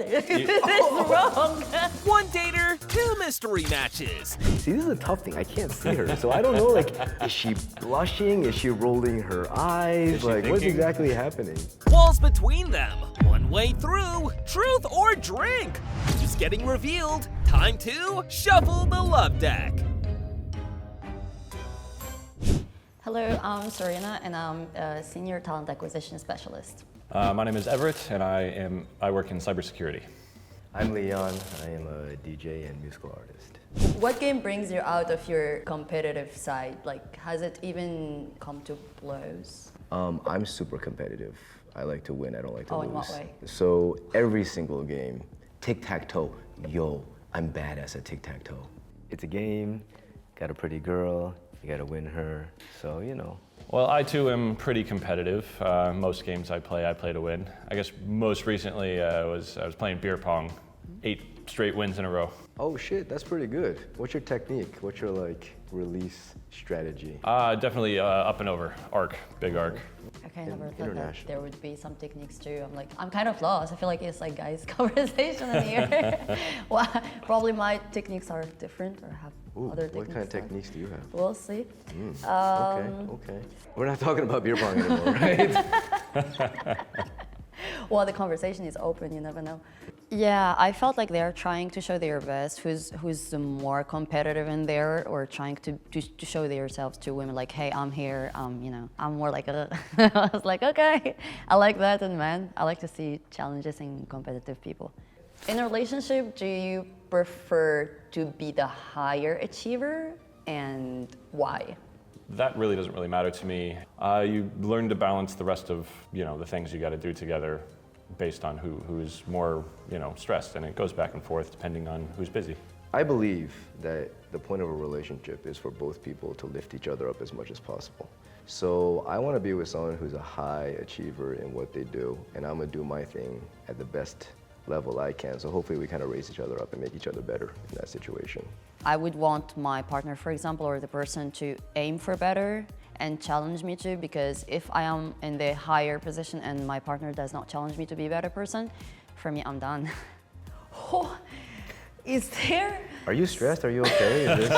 This is wrong. One dater, two mystery matches. See, this is a tough thing. I can't see her, so I don't know, like, is she blushing? Is she rolling her eyes? Like, what's exactly happening? Walls between them. One way through. Truth or drink. Just getting revealed. Time to shuffle the love deck. Hello, I'm Serena, and I'm a senior talent acquisition specialist. My name is Everett, and I work in cybersecurity. I'm Leon. I am a DJ and musical artist. What game brings you out of your competitive side? Like, has it even come to blows? I'm super competitive. I like to win. I don't like to lose. In what way? So every single game, tic-tac-toe. Yo, I'm badass at tic-tac-toe. It's a game. Got a pretty girl. You gotta win her. So, you know. Well, I too am pretty competitive. Most games I play to win. I guess most recently I was playing beer pong, 8 straight wins in a row. Oh shit, that's pretty good. What's your technique? What's your like release strategy? Definitely up and over, arc, big arc. Okay, I never thought that there would be some techniques too. I'm kind of lost. I feel like it's like guys' conversation in here. Well, probably my techniques are different or have other techniques. What kind of techniques do you have? We'll see. Okay. We're not talking about beer pong anymore, right? Well, the conversation is open, you never know. Yeah, I felt like they're trying to show their best, who's the more competitive in there, or trying to show themselves to women, like, hey, I'm here, I'm more like a, I was like, okay, I like that in men. I like to see challenges in competitive people. In a relationship, do you prefer to be the higher achiever, and why? That really doesn't really matter to me. You learn to balance the rest of, the things you got to do together based on who's more, stressed, and it goes back and forth depending on who's busy. I believe that the point of a relationship is for both people to lift each other up as much as possible. So I want to be with someone who's a high achiever in what they do, and I'm gonna do my thing at the best level I can. So hopefully we kind of raise each other up and make each other better in that situation. I would want my partner, for example, or the person to aim for better and challenge me to, because if I am in the higher position and my partner does not challenge me to be a better person, for me, I'm done. Oh, is there? Are you stressed? Are you okay? Is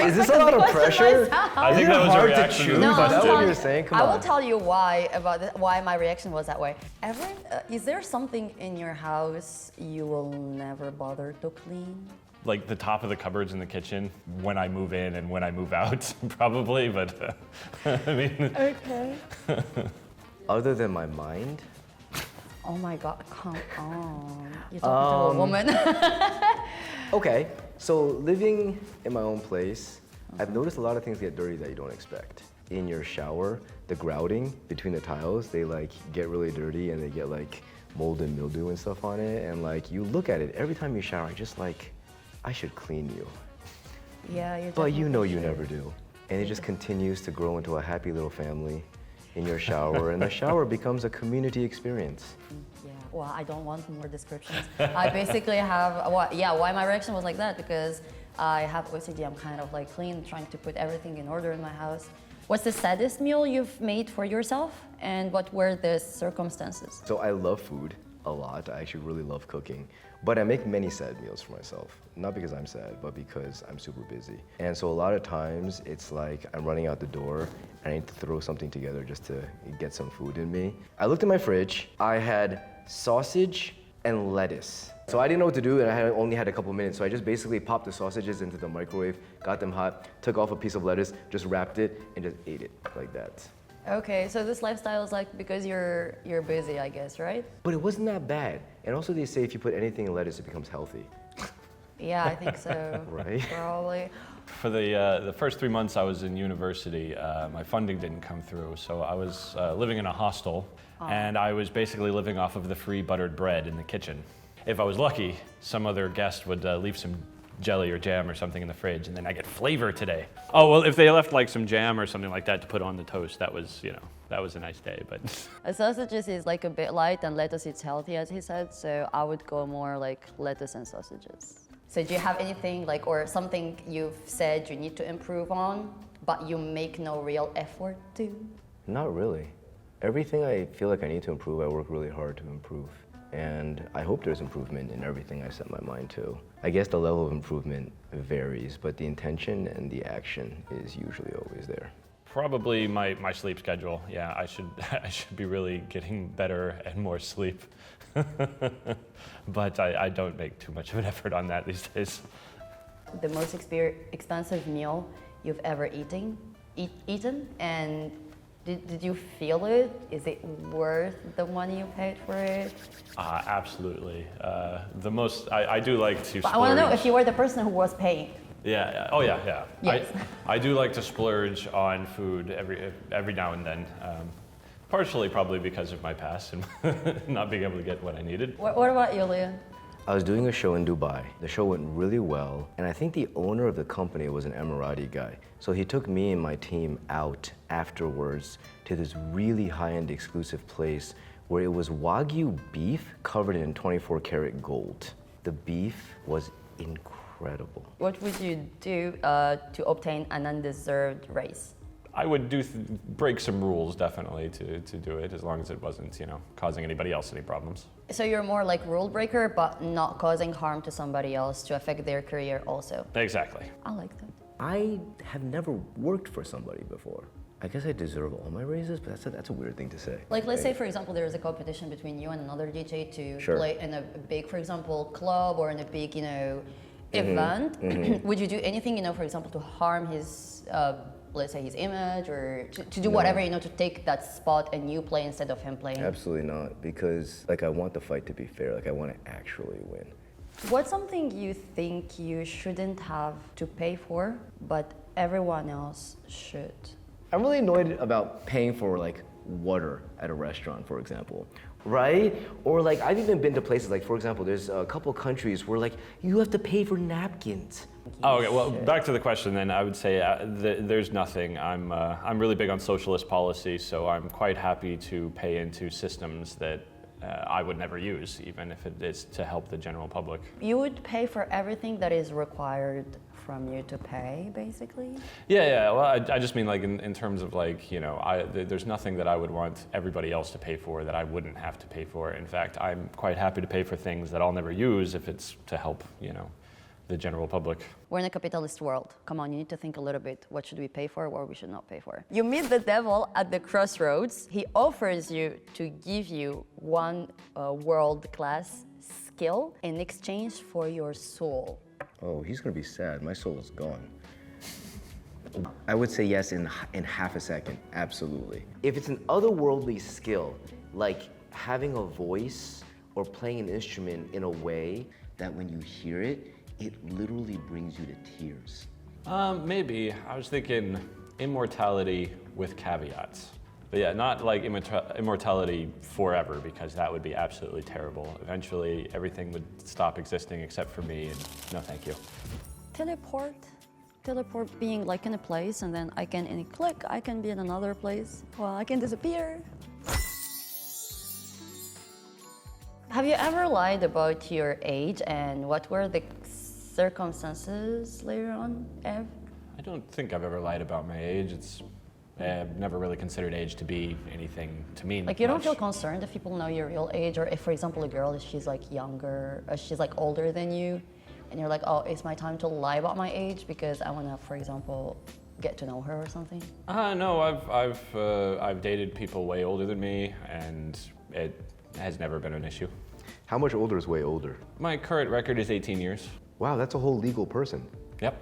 Is this a lot of pressure? I think that was a reaction to the No, question. That's what you're saying? Come on. I will tell you why why my reaction was that way. Everett, is there something in your house you will never bother to clean? Like the top of the cupboards in the kitchen when I move in and when I move out, probably, but I mean. Okay. Other than my mind? Oh my God, come on. You're talking to a woman. Okay, so living in my own place, I've noticed a lot of things get dirty that you don't expect. In your shower, the grouting between the tiles, they like get really dirty and they get like mold and mildew and stuff on it. And like you look at it, every time you shower, just like, I should clean you. Yeah, you But you know you never do. And it just continues to grow into a happy little family in your shower, and the shower becomes a community experience. Yeah, well, I don't want more descriptions. I basically have, why my reaction was like that, because I have OCD. I'm kind of like clean, trying to put everything in order in my house. What's the saddest meal you've made for yourself, and what were the circumstances? So I love food a lot. I actually really love cooking. But I make many sad meals for myself. Not because I'm sad, but because I'm super busy. And so a lot of times it's like I'm running out the door and I need to throw something together just to get some food in me. I looked in my fridge. I had sausage and lettuce. So I didn't know what to do, and I only had a couple minutes. So I just basically popped the sausages into the microwave, got them hot, took off a piece of lettuce, just wrapped it, and just ate it like that. Okay, so this lifestyle is like because you're busy, I guess, right? But it wasn't that bad. And also they say if you put anything in lettuce, it becomes healthy. Yeah, I think so. Right? Probably. For the first 3 months I was in university, my funding didn't come through, so I was living in a hostel, and I was basically living off of the free buttered bread in the kitchen. If I was lucky, some other guest would leave some jelly or jam or something in the fridge, and then I get flavor today. Oh, well, if they left like some jam or something like that to put on the toast, that was, that was a nice day, but. Sausages is like a bit light, and lettuce is healthy, as he said, so I would go more like lettuce and sausages. So do you have anything like, or something you've said you need to improve on, but you make no real effort to? Not really. Everything I feel like I need to improve, I work really hard to improve. And I hope there's improvement in everything I set my mind to. I guess the level of improvement varies, but the intention and the action is usually always there. Probably my sleep schedule. Yeah, I should I should be really getting better and more sleep. But I don't make too much of an effort on that these days. The most expensive meal you've ever eaten, and did you feel it? Is it worth the money you paid for it? Absolutely. The most I do like to. But I want to know if you were the person who was paying. Yeah. Oh yeah. Yeah. Yes. I do like to splurge on food every now and then. Partially probably because of my past and not being able to get what I needed. What about you, Leon? I was doing a show in Dubai. The show went really well, and I think the owner of the company was an Emirati guy. So he took me and my team out afterwards to this really high-end exclusive place where it was Wagyu beef covered in 24 karat gold. The beef was incredible. What would you do to obtain an undeserved raise? I would break some rules definitely to do it, as long as it wasn't, causing anybody else any problems. So you're more like rule breaker, but not causing harm to somebody else to affect their career also. Exactly. I like that. I have never worked for somebody before. I guess I deserve all my raises, but that's a weird thing to say. Like, let's say, for example, there is a competition between you and another DJ to Sure. play in a big, for example, club or in a big, event. Would you do anything, for example, to harm his, let's say, his image, or to do whatever, to take that spot and you play instead of him playing? Absolutely not, because I want the fight to be fair. I want to actually win. What's something you think you shouldn't have to pay for, but everyone else should? I'm really annoyed about paying for water at a restaurant, for example, right? Or I've even been to places for example, there's a couple countries where you have to pay for napkins. Oh, okay. Well, back to the question then. I would say there's nothing. I'm really big on socialist policy, so I'm quite happy to pay into systems that I would never use, even if it is to help the general public. You would pay for everything that is required from you to pay, basically? Yeah. Well, I just mean in terms of there's nothing that I would want everybody else to pay for that I wouldn't have to pay for. In fact, I'm quite happy to pay for things that I'll never use if it's to help, the general public. We're in a capitalist world. Come on, you need to think a little bit. What should we pay for, what we should not pay for? You meet the devil at the crossroads. He offers you to give you one world-class skill in exchange for your soul. Oh, he's gonna be sad. My soul is gone. I would say yes in half a second, absolutely. If it's an otherworldly skill, like having a voice or playing an instrument in a way that when you hear it, it literally brings you to tears. Maybe. I was thinking immortality with caveats. But yeah, not immortality forever, because that would be absolutely terrible. Eventually, everything would stop existing except for me, and no thank you. Teleport being in a place, and then in a click, I can be in another place. Well, I can disappear. Have you ever lied about your age, and what were the circumstances later on, Ev? I don't think I've ever lied about my age. I've never really considered age to be anything to mean You don't much. feel concerned if people know your real age, or if, for example, a girl, she's younger, she's older than you, and you're oh, it's my time to lie about my age because I want to, for example, get to know her or something? No, I've dated people way older than me, and it has never been an issue. How much older is way older? My current record is 18 years. Wow, that's a whole legal person. Yep.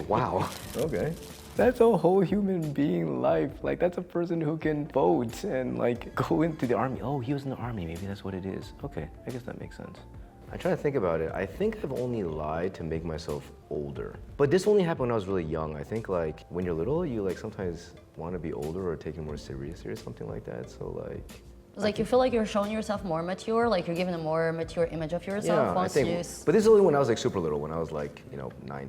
Wow, okay. That's a whole human being life. That's a person who can vote and go into the army. Oh, he was in the army, maybe that's what it is. Okay, I guess that makes sense. I try to think about it. I think I've only lied to make myself older. But this only happened when I was really young. I think when you're little, you sometimes want to be older or take it more seriously or something like that. So It's you feel you're showing yourself more mature, you're giving a more mature image of yourself yeah, once I think, you... but this is only when I was super little, when I was 9,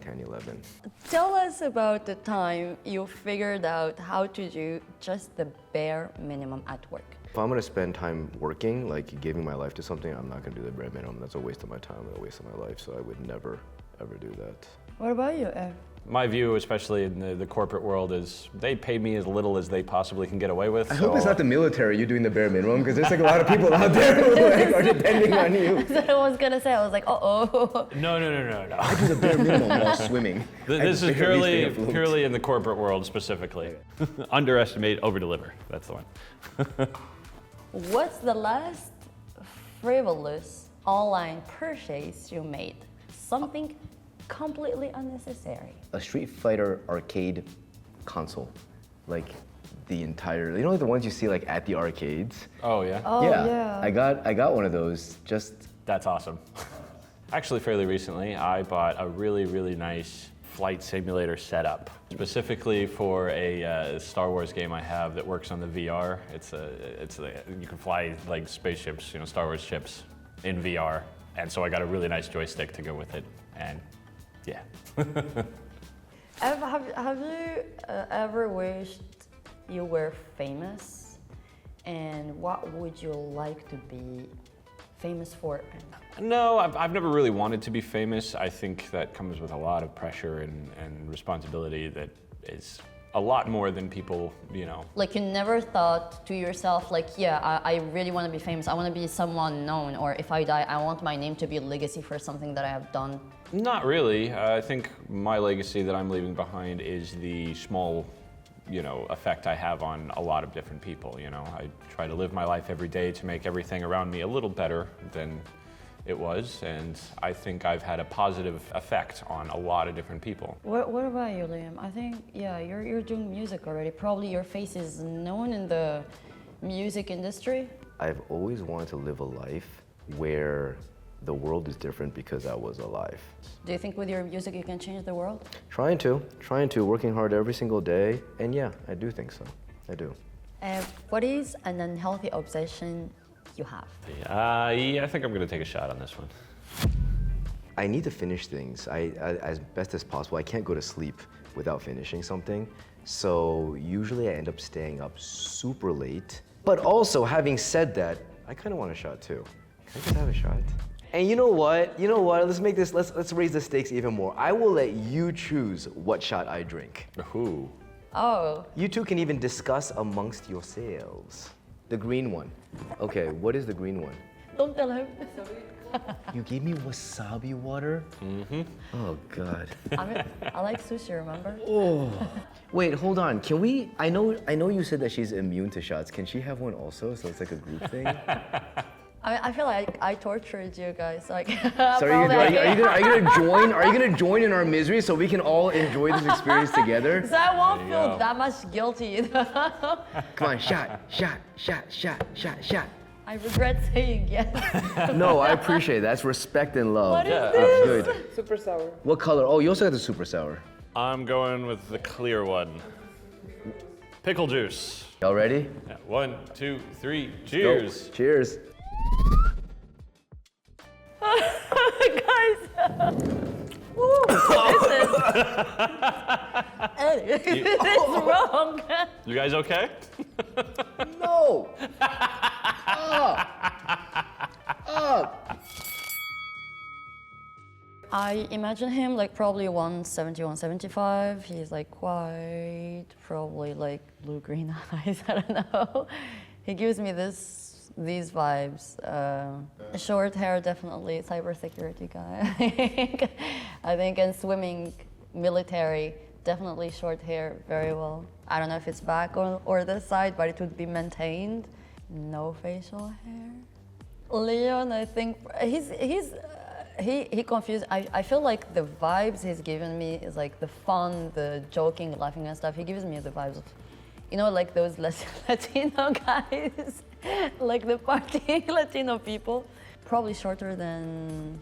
10, 11. Tell us about the time you figured out how to do just the bare minimum at work. If I'm gonna spend time working, giving my life to something, I'm not gonna do the bare minimum. That's a waste of my time and a waste of my life, so I would never, ever do that. What about you, Ev? My view, especially in the corporate world, is they pay me as little as they possibly can get away with. I hope it's not the military, you doing the bare minimum, because there's like a lot of people out there who like, are depending on you. That's what I was gonna say. I was like, uh-oh. No. I do the bare minimum while swimming. This is purely in the corporate world specifically. Underestimate, overdeliver. That's the one. What's the last frivolous online purchase you made? Something completely unnecessary. A Street Fighter arcade console, like the entire, you know, like the ones you see like at the arcades. Oh yeah. Oh yeah. I got one of those. Just That's awesome. Actually, fairly recently, I bought a really nice flight simulator setup, specifically for a Star Wars game I have that works on the VR. You can fly like spaceships, you know, Star Wars ships in VR, and so I got a really nice joystick to go with it, and yeah. Have you ever wished you were famous? And what would you like to be famous for? No, I've never really wanted to be famous. I think that comes with a lot of pressure and responsibility that is a lot more than people, you know. Like you never thought to yourself, like, yeah, I really want to be famous. I want to be someone known, or if I die, I want my name to be a legacy for something that I have done. Not really. I think my legacy that I'm leaving behind is the small, you know, effect I have on a lot of different people, you know. I try to live my life every day to make everything around me a little better than it was, and I think I've had a positive effect on a lot of different people. What about you, Liam? I think, yeah, you're doing music already. Probably your face is known in the music industry. I've always wanted to live a life where the world is different because I was alive. Do you think with your music you can change the world? Trying to, working hard every single day, and yeah, I do think so. I do. What is an unhealthy obsession you have? Yeah, I think I'm gonna take a shot on this one. I need to finish things as best as possible. I can't go to sleep without finishing something. So usually I end up staying up super late. But also, having said that, I kind of want a shot too. Can I just have a shot? And you know what? Let's raise the stakes even more. I will let you choose what shot I drink. Ooh. Oh. You two can even discuss amongst yourselves. The green one. Okay, what is the green one? Don't tell him. You gave me wasabi water? Mm-hmm. Oh, God. I like sushi, remember? Oh. Wait, hold on. Can we, I know you said that she's immune to shots. Can she have one also, so it's like a group thing? I feel like I tortured you guys. Like, so are you gonna join in our misery so we can all enjoy this experience together? So I won't feel that much guilty, you know? Come on, shot. I regret saying yes. No, I appreciate it. That's respect and love. What is That's this? good. Super sour. What color? Oh, you also got the super sour. I'm going with the clear one. Pickle juice. Y'all ready? Yeah, 1, 2, 3, cheers. Go. Cheers. Guys. Ooh, this is wrong. You guys okay? No! I imagine him like probably 170, 175. He's like quite probably like blue-green eyes, I don't know. He gives me these vibes. Short hair, definitely cybersecurity guy. I think, and swimming, military, definitely short hair, very well. I don't know if it's back or this side, but it would be maintained. No facial hair. Leon, I think he confused. I feel like the vibes he's given me is like the fun, the joking, laughing and stuff. He gives me the vibes of, you know, like those Latino guys, like the partying Latino people. Probably shorter than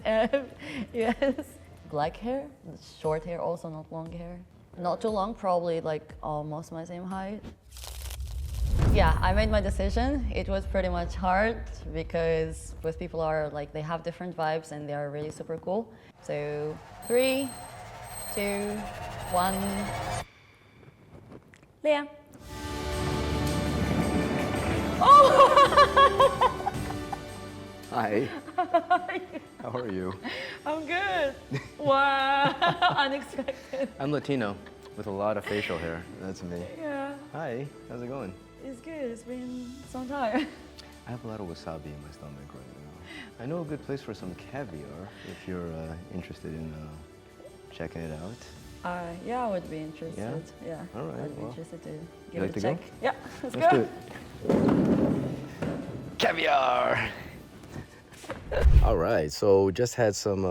Ev, yes. Black hair, short hair, also not long hair. Not too long, probably like almost my same height. Yeah, I made my decision. It was pretty much hard because both people are like, they have different vibes and they are really super cool. So 3, 2, 1. Leah. Oh! Hi. How are you? I'm good. Wow, unexpected. I'm Latino with a lot of facial hair. That's me. Yeah, Hi. How's it going? it's good. It's been some time. I have a lot of wasabi in my stomach right now. I know a good place for some caviar if you're interested in checking it out. Yeah, I would be interested. Yeah. All right, I'd be well. interested to give like it a to go? check. Yeah, let's Let's go. do it. Caviar! All right, so just had some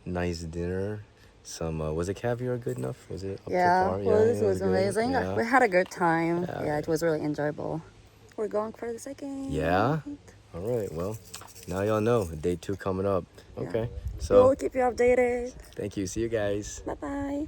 nice dinner. Some, was it caviar good enough? Was it up to par? This it was good? amazing. Yeah. We had a good time. Yeah. Yeah, it was really enjoyable. We're going for the second. Yeah? All right, well, now y'all know. Day 2 coming up. Okay, We'll so keep you updated. thank you. See you guys. Bye-bye.